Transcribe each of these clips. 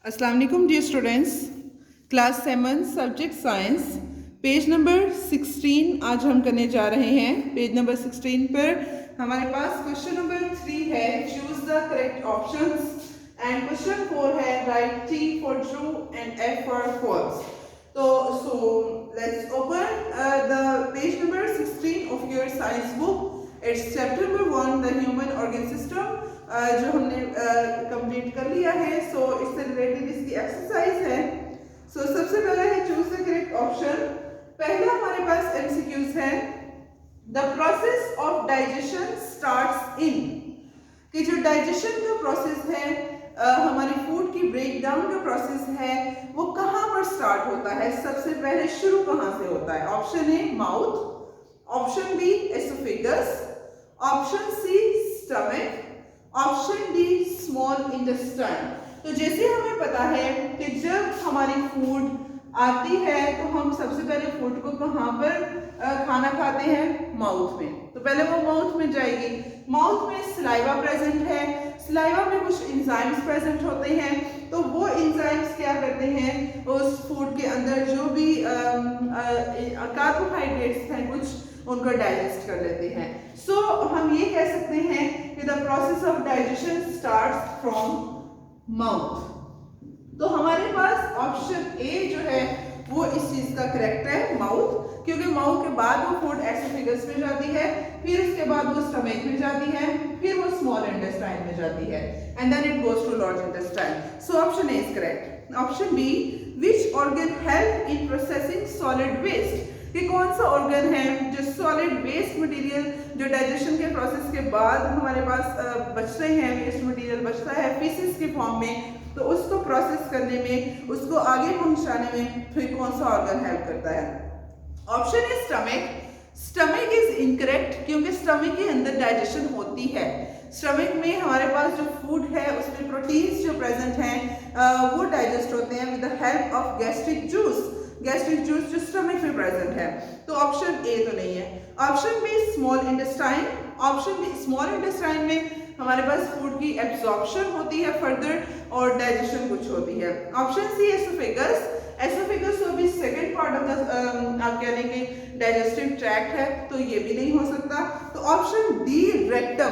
अस्सलाम वालेकुम dear students, class 7 subject science page number 16 आज हम करने जा रहे हैं। पेज नंबर 16 पर हमारे पास क्वेश्चन नंबर 3 है, choose the correct options, and question 4 है, right T for true and F for false. तो let's open the page number 16 of your science book. It's chapter number 1 the human organ system, जो हमने complete कर लिया है। सो इससे related इसकी exercise है। सो सबसे पहला है चूज द करेक्ट ऑप्शन। पहला हमारे पास एमसीक्यूज है, the process of digestion starts in, कि जो डाइजेशन का प्रोसेस है, हमारी फूड की ब्रेक डाउन का प्रोसेस है, वो कहाँ पर स्टार्ट होता है, सबसे पहले शुरू कहाँ से होता है। Option A mouth, option B oesophagus, option C stomach, option D small intestine. तो जैसे हमें पता है कि जब हमारी फूड आती है तो हम सबसे पहले फूड को कहाँ पर खाना खाते हैं, माउथ में। तो पहले वो माउथ में जाएगी। माउथ में सलाइवा प्रेजेंट है, सलाइवा में कुछ एंजाइम्स प्रेजेंट होते हैं। तो वो एंजाइम्स क्या करते हैं, उस फूड के अंदर जो भी कार्बोहाइड्रेट्स हैं कुछ, उनको डाइजेस्ट कर लेते हैं। सो हम ये कह सकते हैं कि the process of digestion starts from mouth. तो हमारे पास ऑप्शन ए जो है वो इस चीज का करेक्ट है, माउथ, क्योंकि माउथ के बाद वो फूड एसोफेगस में जाती है, फिर उसके बाद वो स्टमक में जाती है, फिर वो स्मॉल इंटेस्टाइन में जाती है, and then it goes to large intestine. So option A is correct. Option B, which organ help in processing solid waste, कि कौन सा ऑर्गन है जो सॉलिड वेस्ट मटेरियल जो डाइजेशन के प्रोसेस के बाद हमारे पास बचते हैं, वेस्ट मटेरियल बचता है फीसिस के फॉर्म में, तो उसको प्रोसेस करने में, उसको आगे पहुंचाने में फिर कौन सा ऑर्गन हेल्प करता है। ऑप्शन है स्टमक। स्टमक इज इनकरेक्ट, क्योंकि स्टमक के अंदर डाइजेशन होती है। स्टमक में हमारे पास जो फूड है उसमें प्रोटीन्स जो प्रेजेंट हैं वो डाइजेस्ट होते हैं with the help of gastric juice. Gastric juice जो स्टमक में प्रेजेंट है। तो ऑप्शन ए तो नहीं है। Option B small intestine. Option B small intestine में हमारे पास फूड की एब्जॉर्प्शन होती है फर्दर, और डाइजेशन कुछ होती है। Option C oesophagus. एसोफेगस तो भी सेकंड पार्ट ऑफ द आप कह लेंगे डाइजेस्टिव ट्रैक्ट है, तो ये भी नहीं हो सकता। तो ऑप्शन डी रेक्टम।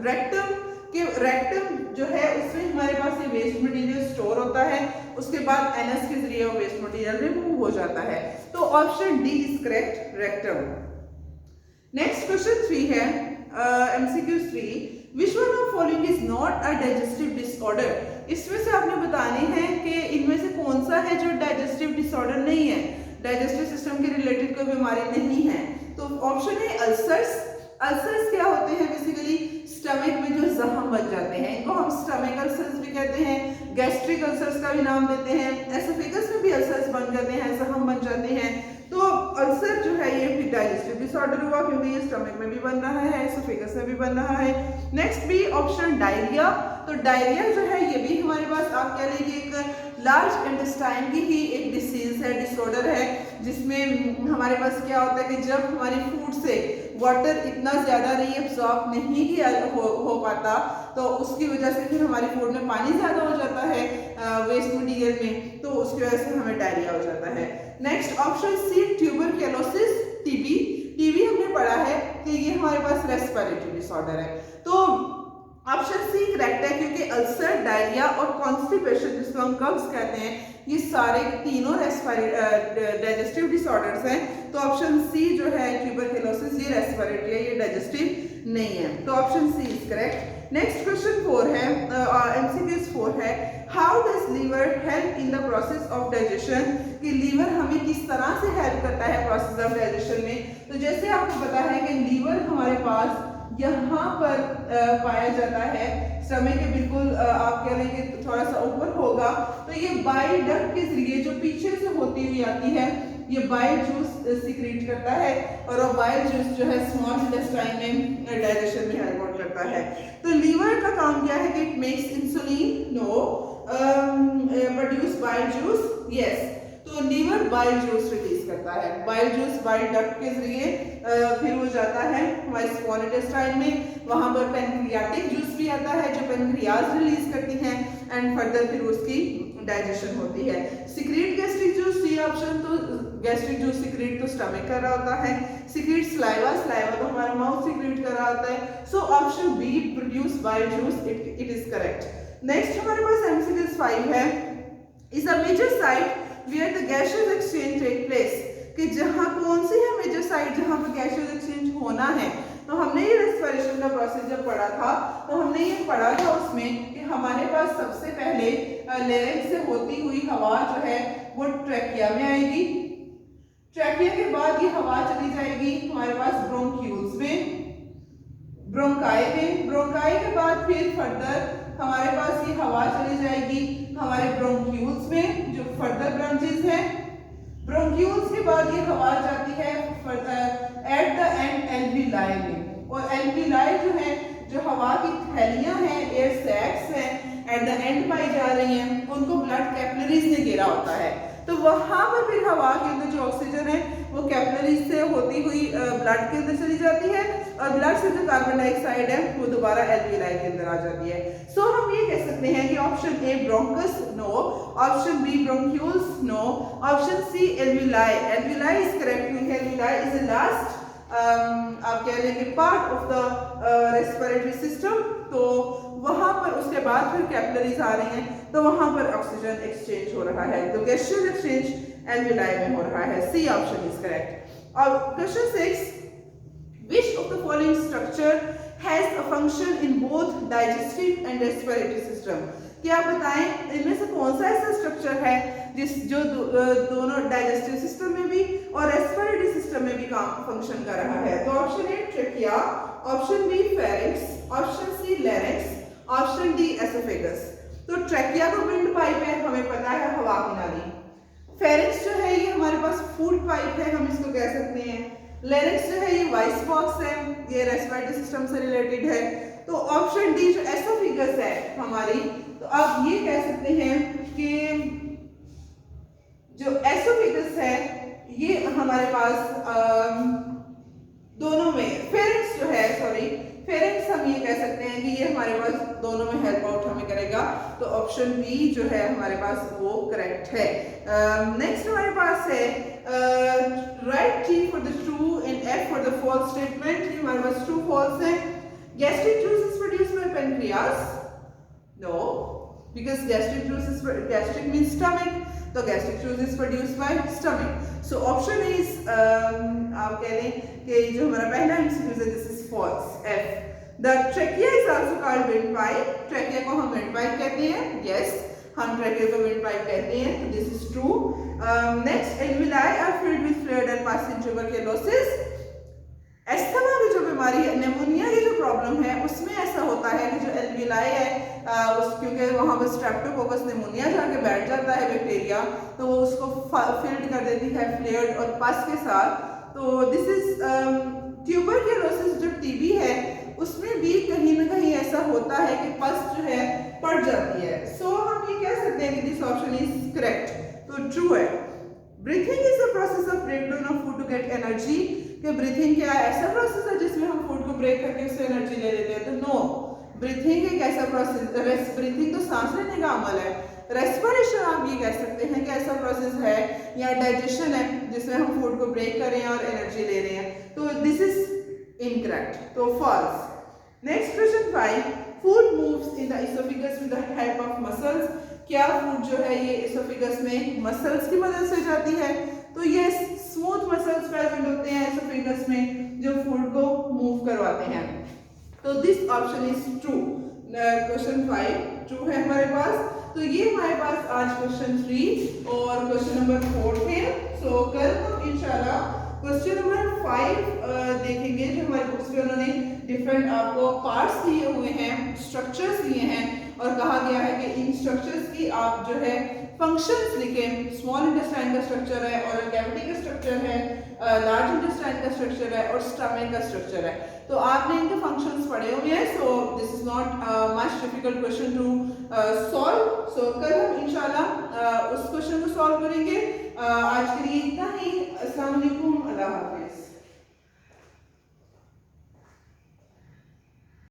रेक्टम के रेक्टम जो है उसमें हमारे पास ये वेस्ट मटेरियल स्टोर होता है, उसके बाद एनएस के जरिए वो वेस्ट मटेरियल रिमूव हो जाता है। तो option D is correct, rectum. Next question 3 है, MCQ 3, which one of following is not a digestive disorder. इसमें से आपने बताने हैं कि इनमें से कौन सा है जो डाइजेस्टिव डिसऑर्डर नहीं है, डाइजेस्टिव सिस्टम के रिलेटेड कोई बीमारी नहीं है। तो ऑप्शन है अल्सर्स। अल्सर्स क्या होते हैं, बेसिकली स्टमक में जो जख्म बच जाते हैं, इनको हम स्टमक अल्सर्स भी कहते हैं, गैस्ट्रिक अल्सर्स का भी नाम देते हैं। एसोफेगस में भी अल्सर्स बन जाते हैं, जख्म बन जाते हैं। तो अल्सर जो है ये भी डाइजेस्टिव डिसऑर्डर हुआ, क्योंकि ये स्टमक में भी बन रहा है, एसोफेगस में भी बन रहा है। नेक्स्ट भी ऑप्शन डायरिया। तो डायरिया जो है ये भी हमारे पास आप कह लीजिए एक लार्ज इंटेस्टाइन की ही एक डिसीज है, डिसऑर्डर है, जिसमें हमारे पास क्या होता है कि जब हमारी फूड से वाटर इतना ज़्यादा नहीं एब्जॉर्ब नहीं किया हो पाता, तो उसकी वजह से फिर हमारी फूड में पानी ज़्यादा हो जाता है वेस्ट मटीरियल में, तो उसकी वजह से हमें डायरिया हो जाता है। Next option C tuberculosis, TB. TB हमने पढ़ा है कि ये हमारे पास रेस्पिरेटरी डिसऑर्डर है। तो ऑप्शन सी करेक्ट है, क्योंकि अल्सर, डायरिया और कॉन्स्टिपेशन जिसको हम कब्ज कहते हैं, ये सारे तीनों डाइजेस्टिव डिसऑर्डर्स हैं। तो ऑप्शन सी जो है ट्यूबरक्लोसिस, ये रेस्पिरेटरी है, ये डाइजेस्टिव नहीं है। तो option C is correct. Next question 4 है, एमसीक्यू 4 है, how does liver help in the process of digestion, कि लीवर हमें किस तरह से हेल्प करता है प्रोसेस ऑफ डाइजेशन में। तो जैसे आपको पता है कि लीवर हमारे पास यहाँ पर पाया जाता है, स्टमक के बिल्कुल आप कह लेंगे थोड़ा सा ऊपर होगा। तो ये बाइल डक्ट के जरिए जो पीछे से होती हुई आती है, ये बाइल जूस सीक्रेट करता है, और वो बाइल जूस जो है स्मॉल इंटेस्टाइन में डाइजेशन में हेल्प करता है। तो लीवर का काम क्या है कि it makes insulin, no, produce bile juice, yes. तो लीवर बाइल जूस रिलीज करता है, बाइल जूस बाइल डक्ट के जरिए फिर वो जाता है हमारे स्मॉल इंटेस्टाइन में, वहां पर पेनक्रियाटिक जूस भी आता है जो पेनक्रियाज रिलीज करती हैं, एंड फर्दर फिर उसकी डाइजेशन होती है। Secrete gastric juice, C option, तो गैस्ट्रिक जूस सिक्रीट तो स्टमक कर रहा होता है, सिक्रीट सलाइवा, सलाइवा तो हमारा माउथ सिक्रीट कर रहा होता है। So option B produce by juice, it is correct. Next हमारे पास एमसीक्यू 5 है, is a major site where the gaseous exchange take place, कि जहां कौन सी है मेजर साइट जहां पर गैसियस एक्सचेंज होना है। तो हमने ये रेस्पिरेशन का प्रोसेस जब पढ़ा था तो हमने ये पढ़ा था उसमें कि हमारे पास सबसे पहले लेरिक्स से होती हुई हवा जो है वो ट्रैकिया में आएगी, ट्रैकिया के बाद ये हवा चली जाएगी हमारे पास ब्रोंक्यूल्स में, ब्रोंकाई में, ब्रोंकाई के बाद फिर फर्दर हमारे पास ये हवा चली जाएगी हमारे ब्रोंक्यूल्स में जो फर्दर ब्रांचेस हैं, ब्रोंक्यूल्स के बाद ये हवा जाती है एट द एंड एल्विलाई में, और एल्विलाई जो है जो हवा की थैलियां हैं, एयर सैक्स हैं, एट द एंड पाई जा रही हैं, उनको ब्लड कैपिलरीज ने घेरा होता है। तो वहां पर फिर हवा के अंदर जो ऑक्सीजन है वो कैपिलरीज से होती हुई ब्लड के अंदर चली जाती है, और ब्लड से जो कार्बन डाइऑक्साइड है वो दोबारा एल्विलाई के अंदर आ जाती है। सो हम ये कह सकते हैं कि option A bronchus, no, option B bronchioles, no, option C alveoli, alveoli is correct, क्योंकि एल्विलाई इज द लास्ट आप कह लेंगे part of the respiratory system, तो वहां पर उसके बाद फिर कैपिलरीज आ रही हैं, तो वहां पर ऑक्सीजन एक्सचेंज हो रहा है, तो गैसियस एक्सचेंज एल्विलाई में हो रहा है, सी ऑप्शन इज करेक्ट। और question 6, which of the following structure has a function in both digestive and respiratory system, क्या आप बताएं इनमें से कौन सा ऐसा स्ट्रक्चर है जो दोनों डाइजेस्टिव सिस्टम में भी और रेस्पिरेटरी सिस्टम में भी काम फंक्शन कर रहा है। तो option A trachea, option B pharynx, option C larynx, option D oesophagus. तो ट्रेकिया तो विंड पाइप है, हमें पता है हवा की नाली, फेरिंक्स जो है ये हमारे पास फूड पाइप है, हम इसको कह सकते हैं, लैरिंक्स जो है ये वॉइस बॉक्स है, ये रेस्पिरेटरी सिस्टम से रिलेटेड है, तो ऑप्शन डी जो एसोफेगस है हमारी, तो आप ये कह सकते हैं कि जो एसोफेगस है ये हमारे पास दोनों में, फेरिंक्स जो है सॉरी फेरिंक्स हम ये कह सकते हैं कि ये हमारे पास दोनों में हेल्प आउट हमें करेगा, तो ऑप्शन बी जो है हमारे पास वो करेक्ट है। नेक्स्ट हमारे पास है right T for the true and F for the false statement, ये हमारे पास ट्रू फॉल्स है। Gastric juice is produced by pancreas, no, because gastric means stomach, so gastric juice is produced by stomach. So option is आप कह लें कि जो हमारा पहला एमसीक्यू है this is false, F. The trachea is also called windpipe. Trachea को हम windpipe कहते हैं, yes, हम trachea को windpipe कहते हैं, तो this is true. Next, alveoli are filled with fluid and passing tuberculosis. Asthma की जो बीमारी है, निमोनिया की जो प्रॉब्लम है, उसमें ऐसा होता है कि जो एल्विलाई है क्योंकि वहाँ पर स्ट्रेप्टोकोकस निमोनिया जाके बैठ जाता है बैक्टीरिया, तो वो उसको फिल्ड कर देती है फ्लूइड और पस के साथ। तो दिस इज ट्यूबरक्लोसिस जो टीबी है उसमें भी कहीं ना कहीं ऐसा होता है कि पस जो है पड़ जाती है। सो हम ये कह सकते हैं कि दिस ऑप्शन इज करेक्ट, तो ट्रू है। Breathing is the process of breakdown of food to get energy, कि ब्रीथिंग क्या ऐसा प्रोसेस है जिसमें हम फूड को ब्रेक करके उससे एनर्जी ले लेते हैं, तो नो, ब्रीथिंग एक ऐसा प्रोसेस, ब्रीथिंग तो सांस लेने का अमल है, रेस्पिरेशन आप ये कह सकते हैं कि ऐसा प्रोसेस है या डाइजेशन है जिसमें हम फूड को ब्रेक कर रहे हैं और एनर्जी ले रहे हैं, तो दिस इज इनकरेक्ट, तो false. Next question 5, food moves in the oesophagus with the help of muscles, क्या फूड जो है ये इसोफेगस में मसल्स की मदद से जाती है, तो ये स्मूथ मसल्स प्रेजेंट होते हैं इसोफेगस में जो फूड को मूव करवाते हैं, तो this option is true. Question 5 true है हमारे पास। तो ये हमारे पास आज क्वेश्चन 3 और क्वेश्चन नंबर 4 थे। सो कल हम इंशाल्लाह क्वेश्चन नंबर 5 देखेंगे, जो हमारे बुक्स में उन्होंने डिफरेंट आपको पार्ट्स दिए हुए हैं, स्ट्रक्चर्स दिए हैं, और कहा गया है कि इन स्ट्रक्चर्स की आप जो है फंक्शंस लिखें। स्मॉल इंटेस्टाइन का स्ट्रक्चर है, ओरल कैविटी का स्ट्रक्चर है, लार्ज इंटेस्टाइन का स्ट्रक्चर है और स्टमक का स्ट्रक्चर है, तो आपने इनके फंक्शंस पढ़े हुए हैं। So this is not much difficult question to solve. So कल हम इंशाल्लाह उस क्वेश्चन को सॉल्व करेंगे। आज के लिए इतना ही। अस्सलाम वालेकुम, अल्लाह हाफिज।